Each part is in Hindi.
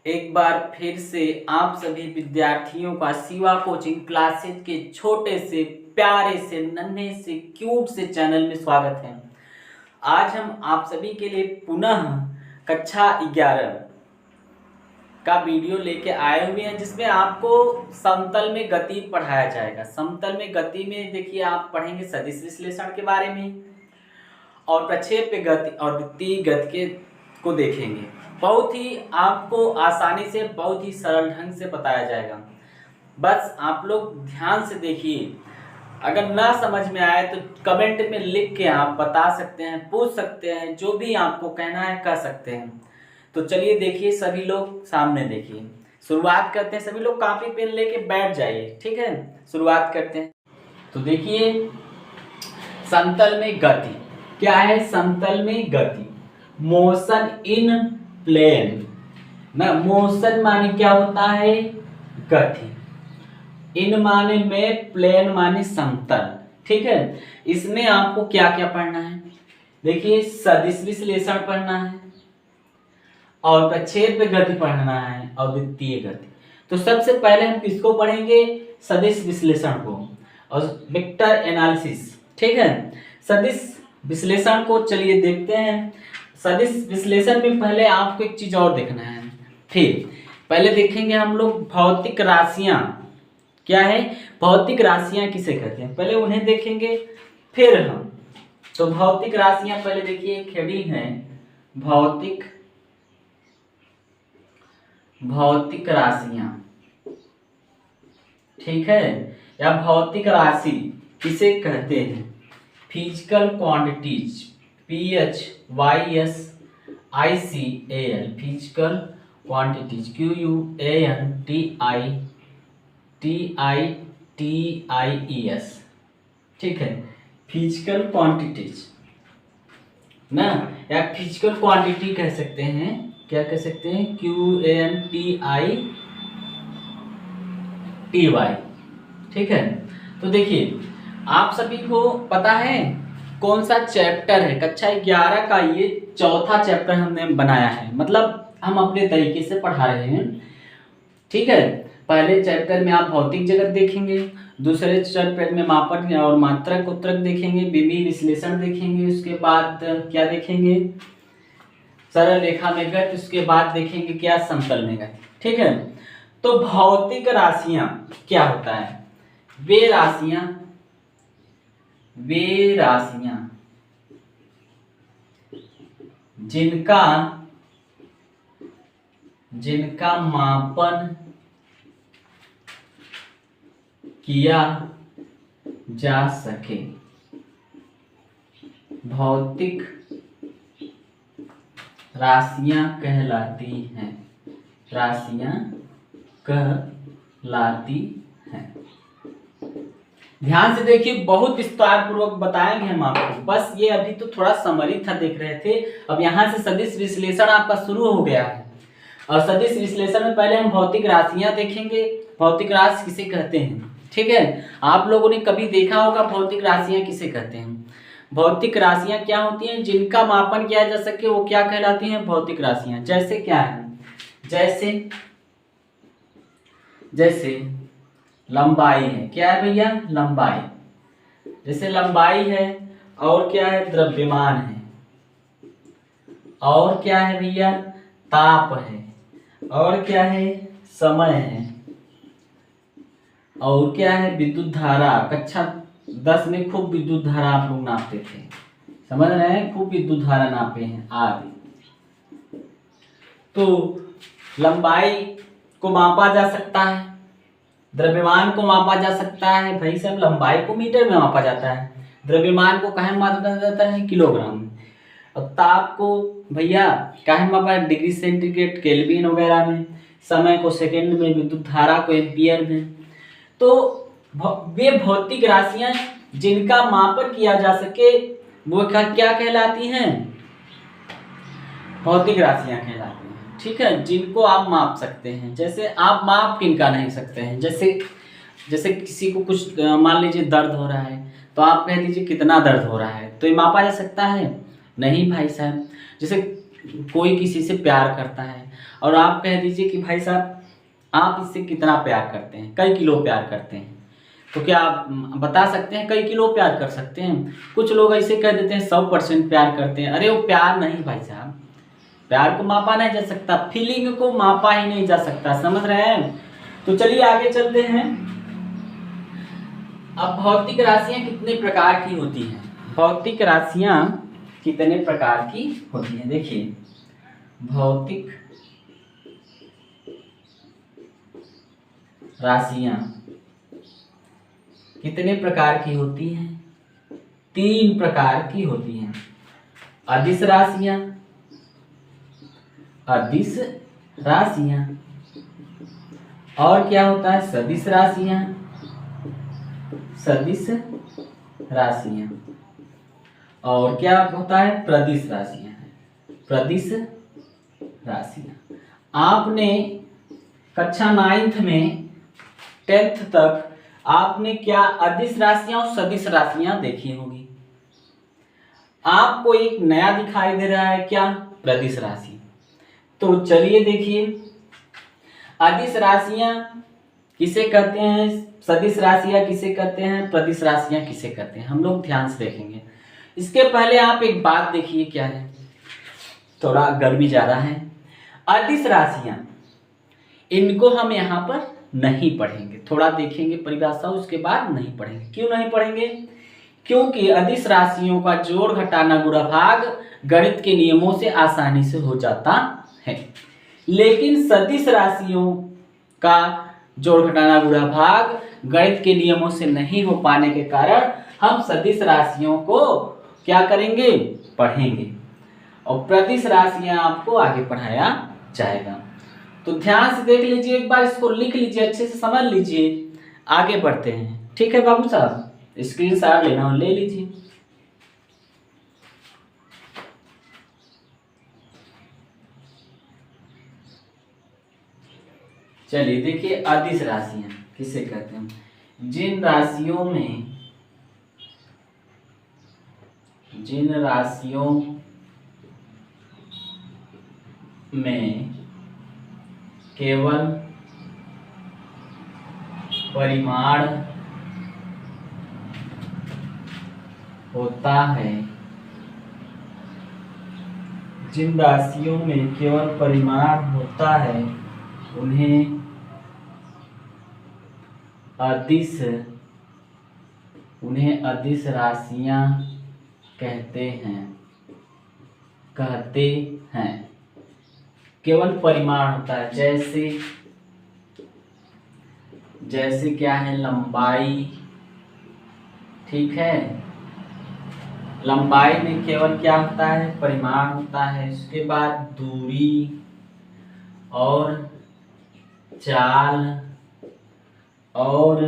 एक बार फिर से आप सभी विद्यार्थियों का शिवा कोचिंग क्लासेज के छोटे से प्यारे से नन्हे से क्यूट से चैनल में स्वागत है। आज हम आप सभी के लिए पुनः कक्षा 11 का वीडियो लेके आए हुए हैं, जिसमें आपको समतल में गति पढ़ाया जाएगा। समतल में गति में देखिए आप पढ़ेंगे सदिश विश्लेषण के बारे में और प्रक्षेप्य गति और वृत्तीय गति के को देखेंगे। बहुत ही आपको आसानी से बहुत ही सरल ढंग से बताया जाएगा। बस आप लोग ध्यान से देखिए। अगर ना समझ में आए तो कमेंट में लिख के आप बता सकते हैं, पूछ सकते हैं, जो भी आपको कहना है कह सकते हैं। तो चलिए देखिए, सभी लोग सामने देखिए। शुरुआत करते हैं। सभी लोग कॉपी पेन लेके बैठ जाइए, ठीक है। शुरुआत करते हैं। तो देखिए, समतल में गति क्या है? समतल में गति मोशन इन प्लेन ना। मोशन माने क्या होता है? गति। इन माने में, प्लेन माने समतल, ठीक है। इसमें आपको क्या क्या पढ़ना है? देखिए, सदिश विश्लेषण पढ़ना है और प्रक्षेप्य गति पढ़ना है और वृत्तीय गति। तो सबसे पहले हम किसको पढ़ेंगे? सदिश विश्लेषण को और वेक्टर एनालिसिस, ठीक है। सदिश विश्लेषण को चलिए देखते हैं। सदिश विश्लेषण में पहले आपको एक चीज और देखना है। फिर पहले देखेंगे हम लोग भौतिक राशियां क्या है। भौतिक राशियां किसे कहते हैं, पहले उन्हें देखेंगे फिर हम। तो भौतिक राशियां पहले देखिए, खड़ी है भौतिक राशियां, ठीक है। या भौतिक राशि किसे कहते हैं? Physical quantities, PHYSICAL, physical quantities, QUANTITIES, ठीक है। फिजिकल क्वांटिटीज ना, या फिजिकल क्वांटिटी कह सकते हैं। क्या कह सकते हैं? QUANTITY, ठीक है। तो देखिए, आप सभी को पता है कौन सा चैप्टर है? कक्षा 11 का ये चौथा चैप्टर हमने बनाया है, मतलब हम अपने तरीके से पढ़ा रहे हैं, ठीक है। पहले चैप्टर में आप भौतिक जगत देखेंगे, दूसरे चैप्टर में मापन और मात्रक उत्तरक देखेंगे, विमीय विश्लेषण देखेंगे, उसके बाद क्या देखेंगे? सरल रेखा में गति, उसके बाद देखेंगे क्या? समतल में गति, ठीक है। तो भौतिक राशियां क्या होता है? वे राशियां जिनका मापन किया जा सके। भौतिक राशियां कहलाती हैं। ध्यान से देखिए, बहुत विस्तार पूर्वक बताएंगे हम आपको। बस ये अभी तो थोड़ा समरी था, देख रहे थे। अब यहाँ से सदिश विश्लेषण आपका शुरू हो गया है और सदिश विश्लेषण में पहले हम भौतिक राशियां देखेंगे। भौतिक राशि किसे कहते हैं, ठीक है। आप लोगों ने कभी देखा होगा भौतिक राशियां किसे कहते हैं। भौतिक राशियां क्या होती हैं? जिनका मापन किया जा सके, वो क्या कहलाती हैं? भौतिक राशियां। जैसे क्या है? जैसे लंबाई है। क्या है भैया? लंबाई। जैसे लंबाई है, और क्या है? द्रव्यमान है, और क्या है भैया? ताप है, और क्या है? समय है, और क्या है? विद्युत धारा। कक्षा 10 में खूब विद्युत धारा आप लोग नापते थे, समझ रहे हैं? खूब विद्युत धारा नापे हैं आदि। तो लंबाई को मापा जा सकता है, द्रव्यमान को मापा जा सकता है। भाई साहब, लंबाई को मीटर में मापा जाता है, द्रव्यमान को काहे में मापा जाता है? किलोग्राम में। और ताप को भैया काहे में मापा? डिग्री सेंटीग्रेड, केल्विन वगैरह में। समय को सेकंड में, विद्युत धारा को एम्पियर में। तो वे भौतिक राशियां जिनका मापन किया जा सके, वो क्या कहलाती हैं? भौतिक राशियां कहलाती हैं, ठीक है। जिनको आप माप सकते हैं। जैसे आप माप किनका नहीं सकते हैं? जैसे किसी को कुछ मान लीजिए दर्द हो रहा है, तो आप कह दीजिए कितना दर्द हो रहा है, तो ये मापा जा सकता है? नहीं भाई साहब। जैसे कोई किसी से प्यार करता है और आप कह दीजिए कि भाई साहब आप इससे कितना प्यार करते हैं, कई किलो प्यार करते हैं, तो क्या आप बता सकते हैं कई किलो प्यार कर सकते हैं? कुछ लोग ऐसे कह देते हैं 100% प्यार करते हैं। अरे वो प्यार नहीं भाई साहब, प्यार को मापा नहीं जा सकता, फीलिंग को मापा ही नहीं जा सकता, समझ रहे हैं? तो चलिए आगे चलते हैं। अब भौतिक राशियां कितने प्रकार की होती हैं? भौतिक राशियां कितने प्रकार की होती हैं? देखिए, भौतिक राशियां कितने प्रकार की होती हैं? 3 प्रकार की होती हैं। अदिश राशियां, अदिश राशियां, और क्या होता है? सदिश राशियां, सदिश राशियां, और क्या होता है? प्रदिश राशियां, प्रदिश राशियां। आपने कक्षा 9th में 10th तक आपने क्या अदिश राशियां और सदिश राशियां देखी होगी। आपको एक नया दिखाई दे रहा है, क्या? प्रदिश राशि। तो चलिए देखिए, अदिश राशियां किसे कहते हैं, सदिश राशियां किसे कहते हैं, प्रदिश राशियां किसे कहते हैं, हम लोग ध्यान से देखेंगे। इसके पहले आप एक बात देखिए, क्या है, थोड़ा गर्मी ज्यादा है। अदिश राशियां, इनको हम यहाँ पर नहीं पढ़ेंगे, थोड़ा देखेंगे परिभाषा, उसके बाद नहीं पढ़ेंगे। क्यों नहीं पढ़ेंगे? क्योंकि अदिश राशियों का जोड़ घटाना गुणा भाग गणित के नियमों से आसानी से हो जाता है, लेकिन सदिश राशियों का जोड़ घटाना गुणा भाग गणित के नियमों से नहीं हो पाने के कारण हम सदिश राशियों को क्या करेंगे? पढ़ेंगे, और प्रदिश राशियां आपको आगे पढ़ाया जाएगा। तो ध्यान से देख लीजिए, एक बार इसको लिख लीजिए, अच्छे से समझ लीजिए, आगे बढ़ते हैं। ठीक है बाबू साहब, स्क्रीनशॉट लेना हो ले लीजिए। चलिए देखिए, अदिश राशियां किसे कहते हैं? जिन राशियों में केवल परिमाण होता है, जिन राशियों में केवल परिमाण होता है उन्हें अदिश राशियां कहते हैं। केवल परिमाण होता है, जैसे क्या है? लंबाई, ठीक है, लंबाई में केवल क्या होता है? परिमाण होता है। उसके बाद दूरी और चाल, और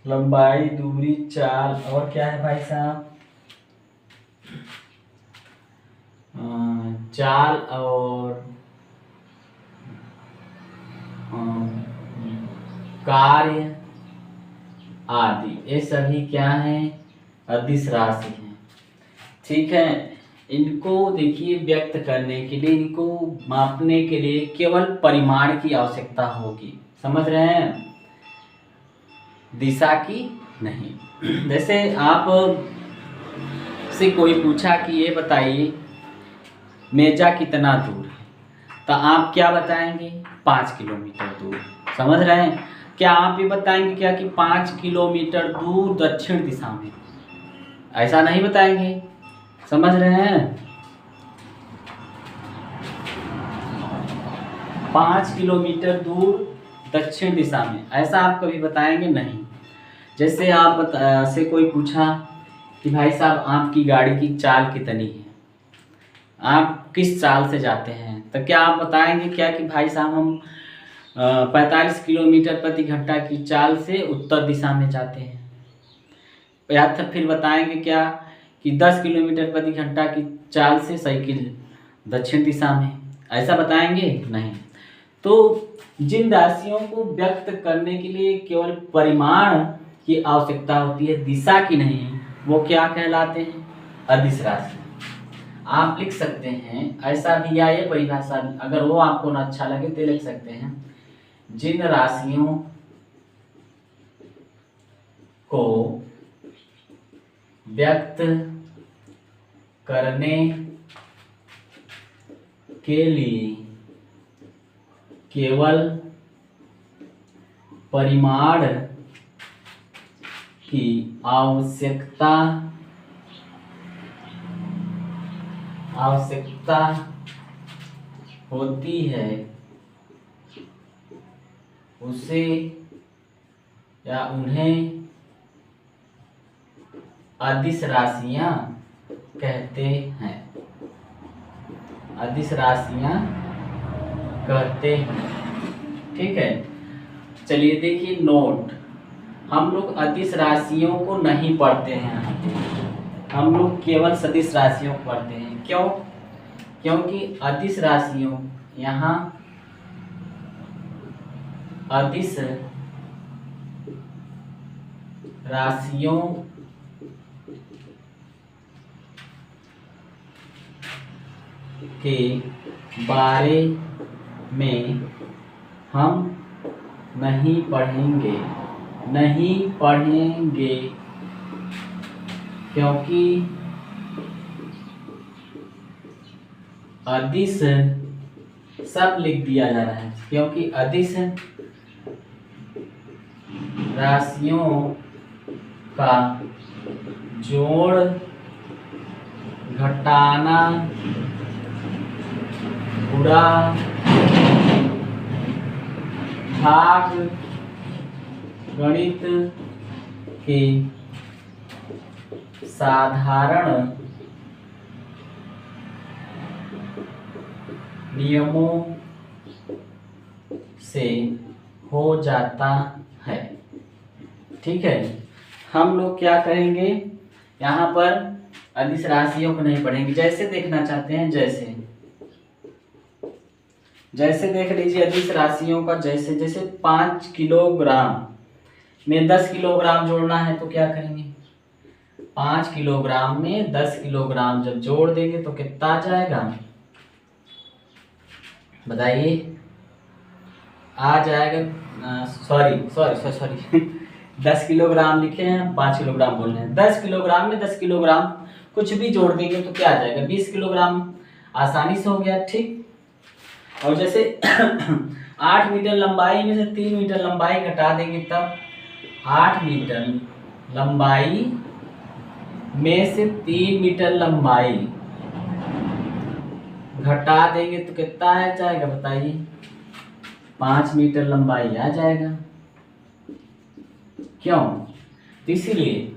लंबाई, दूरी, चाल, और क्या है भाई साहब? चाल और कार्य आदि, ये सभी क्या है? अदिश राशि है। ठीक है, इनको देखिए, व्यक्त करने के लिए, इनको मापने के लिए केवल परिमाण की आवश्यकता होगी, समझ रहे हैं? दिशा की नहीं। जैसे आप से कोई पूछा कि ये बताइए मेजा कितना दूर है, तो आप क्या बताएंगे? 5 किलोमीटर दूर, समझ रहे हैं? क्या आप ये बताएंगे क्या कि 5 किलोमीटर दूर दक्षिण दिशा में? ऐसा नहीं बताएंगे, समझ रहे हैं? 5 किलोमीटर दूर दक्षिण दिशा में, ऐसा आप कभी बताएंगे नहीं। जैसे आप से कोई पूछा कि भाई साहब आपकी गाड़ी की चाल कितनी है, आप किस चाल से जाते हैं, तो क्या आप बताएंगे क्या कि भाई साहब हम 45 किलोमीटर प्रति घंटा की चाल से उत्तर दिशा में जाते हैं? या फिर बताएंगे क्या कि 10 किलोमीटर प्रति घंटा की चाल से साइकिल दक्षिण दिशा में? ऐसा बताएंगे नहीं। तो जिन राशियों को व्यक्त करने के लिए केवल परिमाण की आवश्यकता होती है, दिशा की नहीं, वो क्या कहलाते हैं? अदिश राशि। आप लिख सकते हैं ऐसा भी, या ये परिभाषा अगर वो आपको ना अच्छा लगे तो लिख सकते हैं, जिन राशियों को व्यक्त करने के लिए केवल परिमाण की आवश्यकता होती है, उसे या उन्हें अदिश राशियां कहते हैं। अदिश राशियां कहते हैं। ठीक है, चलिए देखिए नोट, हम लोग अदिश राशियों को नहीं पढ़ते हैं, हम लोग केवल सदिश राशियों को पढ़ते हैं। क्यों? क्योंकि अदिश राशियों, यहाँ अदिश राशियों के बारे में हम नहीं पढ़ेंगे क्योंकि अदिश, सब लिख दिया जा रहा है, क्योंकि अदिश राशियों का जोड़ घटाना, गुणा, भाग गणित के साधारण नियमों से हो जाता है। ठीक है, हम लोग क्या करेंगे, यहाँ पर अदिश राशियों को नहीं पढ़ेंगे। जैसे देखना चाहते हैं, जैसे देख लीजिए अदिश राशियों का, जैसे 5 किलोग्राम में 10 किलोग्राम जोड़ना है तो क्या करेंगे, 5 किलोग्राम में 10 किलोग्राम जब जोड़ देंगे तो कितना आ जाएगा, बताइए? आ जाएगा, सॉरी 10 किलोग्राम लिखे हैं, 5 किलोग्राम बोल रहे हैं। 10 किलोग्राम में 10 किलोग्राम कुछ भी जोड़ देंगे तो क्या आ जाएगा, 20 किलोग्राम। आसानी से हो गया। ठीक, और जैसे 8 मीटर लंबाई में से 3 मीटर लंबाई घटा देंगे तब 8 मीटर लंबाई में से 3 मीटर लंबाई घटा देंगे तो कितना आ जाएगा, बताइए? 5 मीटर लंबाई आ जाएगा। क्यों? तो इसीलिए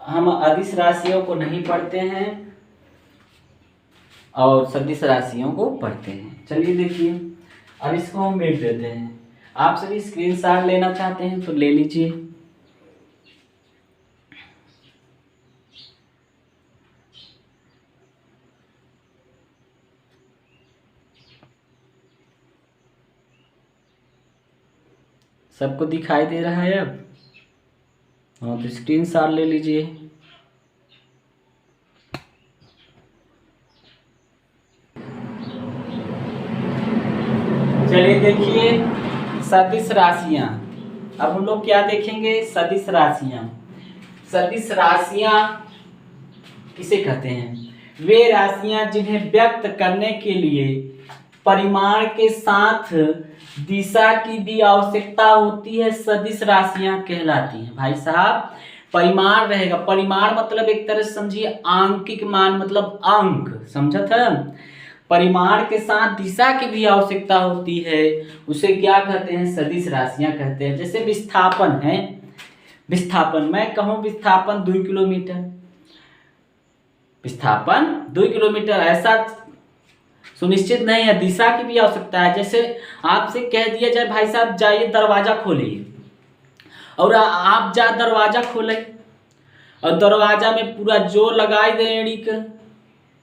हम अदिश राशियों को नहीं पढ़ते हैं और सदिश राशियों को पढ़ते हैं। चलिए देखिए, अब इसको हम मिट देते हैं। आप सभी स्क्रीनशॉट लेना चाहते हैं तो ले लीजिए। सबको दिखाई दे रहा है अब? हाँ, तो स्क्रीनशॉट ले लीजिए। चलिए देखिए सदिश राशियां। अब हम लोग क्या देखेंगे, सदिश राशियां। सदिश राशियां किसे कहते हैं? वे राशियां जिन्हें व्यक्त करने के लिए परिमाण के साथ दिशा की भी आवश्यकता होती है, सदिश राशियां कहलाती हैं। भाई साहब, परिमाण रहेगा, परिमाण मतलब एक तरह से समझिए आंकिक मान, मतलब अंक, समझा था? परिमाण के साथ दिशा की भी आवश्यकता होती है, उसे क्या कहते हैं, सदिश राशियां कहते हैं। जैसे विस्थापन है, विस्थापन मैं कहूं विस्थापन 2 किलोमीटर, विस्थापन 2 किलोमीटर ऐसा सुनिश्चित नहीं है, दिशा की भी आवश्यकता है। जैसे आपसे कह दिया जाए भाई साहब जाइए दरवाजा खोलिए, और आप जा दरवाजा खोले और दरवाजा में पूरा जोर लगाए दे एड़ी के,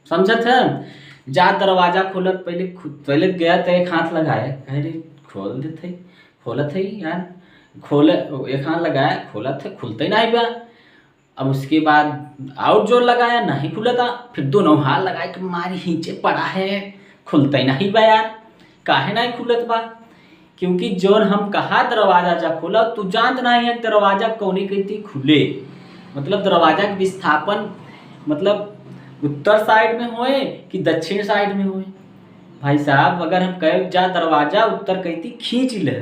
समझत है? जा दरवाजा खोलत, पहले गया तो एक हाथ लगाया, अरे खोल देते, खोलत है यार, खोले एक हाथ लगाया, खोलत है, खुलते नहीं बा, अब उसके बाद आउट जोर लगाया, नहीं खुला था। फिर दोनों हाथ लगाए कि मारी नीचे पड़ा है, खुलता ही नहीं बा यार, काहे नहीं खुलत बा। क्योंकि जोन हम कहा दरवाजा जा खोला, तू जानत नहीं है दरवाजा कौनी कहती खुले। मतलब दरवाजा के विस्थापन मतलब उत्तर साइड में होए कि दक्षिण साइड में होए। भाई साहब अगर हम कहे जा दरवाजा उत्तर कहती खींच ले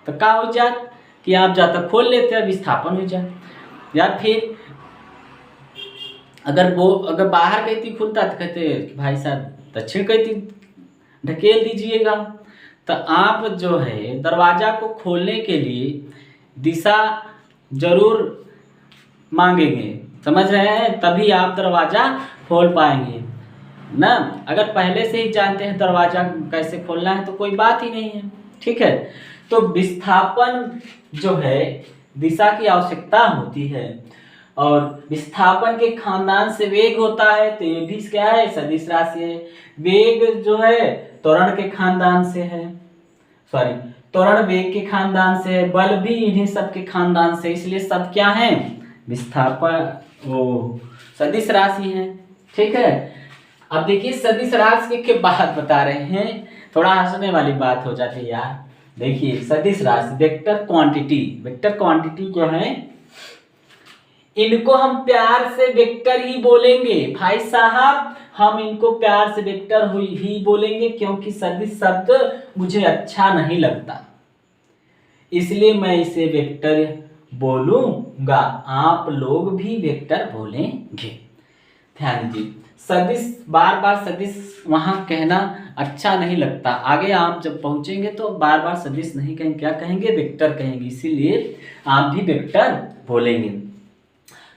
तो का हो जात कि आप जाता खोल लेते हैं, विस्थापन हो जाए। या फिर अगर बाहर कहती खुलता तो कहते भाई साहब दक्षिण कहती ढकेल दीजिएगा। तो आप जो है दरवाजा को खोलने के लिए दिशा जरूर मांगेंगे, समझ रहे हैं, तभी आप दरवाजा खोल पाएंगे ना। अगर पहले से ही जानते हैं दरवाजा कैसे खोलना है तो कोई बात ही नहीं है, ठीक है। तो विस्थापन जो है दिशा की आवश्यकता होती है, और विस्थापन के खानदान से वेग होता है, तो ये भी क्या है, सदिश राशि है। वेग जो है त्वरण के खानदान से है, सॉरी त्वरण वेग के खानदान से है, बल भी इन्हीं सब के खानदान से, इसलिए सब क्या है, विस्थापन वो सदिश राशि है, ठीक है। अब देखिए सदिश राशि के बात बता रहे हैं, थोड़ा हंसने वाली बात हो जाती है यार। देखिए सदिश राशि वेक्टर क्वांटिटी जो है, इनको हम प्यार से वेक्टर ही बोलेंगे भाई साहब, हम इनको प्यार से वेक्टर ही बोलेंगे, क्योंकि सदिश शब्द मुझे अच्छा नहीं लगता, इसलिए मैं इसे वेक्टर बोलूंगा। आप लोग भी वेक्टर बोलेंगे, ध्यान दीजिए। सदिश बार बार सदिश वहां कहना अच्छा नहीं लगता, आगे आप जब पहुंचेंगे तो बार बार सदिश नहीं कहेंगे, क्या कहेंगे, वेक्टर कहेंगे, इसीलिए आप भी वेक्टर बोलेंगे।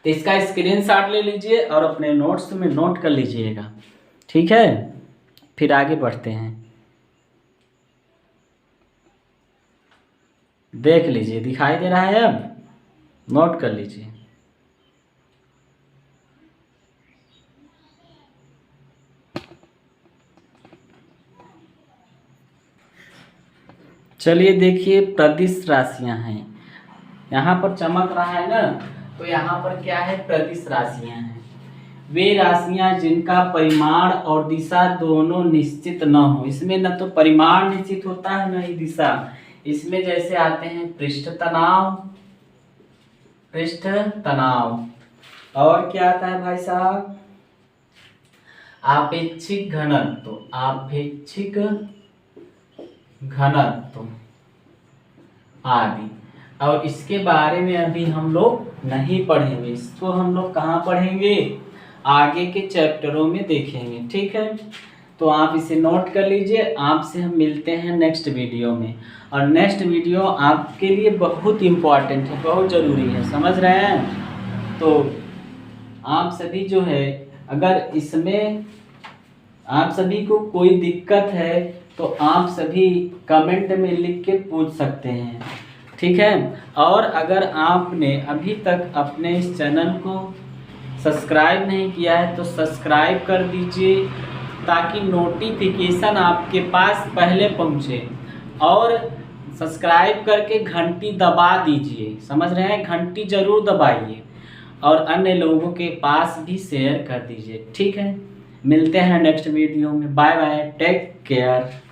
तो इसका स्क्रीनशॉट ले लीजिए और अपने नोट्स में नोट कर लीजिएगा, ठीक है। फिर आगे बढ़ते हैं, देख लीजिए, दिखाई दे रहा है, अब नोट कर लीजिए। चलिए देखिए प्रदिश राशियां हैं, यहाँ पर चमक रहा है ना, तो यहाँ पर क्या है, प्रदिश राशियां हैं। वे राशियां जिनका परिमाण और दिशा दोनों निश्चित न हो। इसमें न तो परिमाण निश्चित होता है न ही दिशा। इसमें जैसे आते हैं पृष्ठ तनाव, और क्या आता है भाई साहब, आपेक्षिक घनत्व आदि। और इसके बारे में अभी हम लोग नहीं पढ़ेंगे, इसको हम लोग कहाँ पढ़ेंगे, आगे के चैप्टरों में देखेंगे, ठीक है। तो आप इसे नोट कर लीजिए। आपसे हम मिलते हैं नेक्स्ट वीडियो में, और नेक्स्ट वीडियो आपके लिए बहुत इम्पोर्टेंट है, बहुत ज़रूरी है, समझ रहे हैं। तो आप सभी जो है, अगर इसमें आप सभी को कोई दिक्कत है तो आप सभी कमेंट में लिख के पूछ सकते हैं, ठीक है। और अगर आपने अभी तक अपने इस चैनल को सब्सक्राइब नहीं किया है तो सब्सक्राइब कर दीजिए, ताकि नोटिफिकेशन आपके पास पहले पहुंचे, और सब्सक्राइब करके घंटी दबा दीजिए, समझ रहे हैं, घंटी ज़रूर दबाइए, और अन्य लोगों के पास भी शेयर कर दीजिए, ठीक है। मिलते हैं नेक्स्ट वीडियो में, बाय बाय, टेक केयर।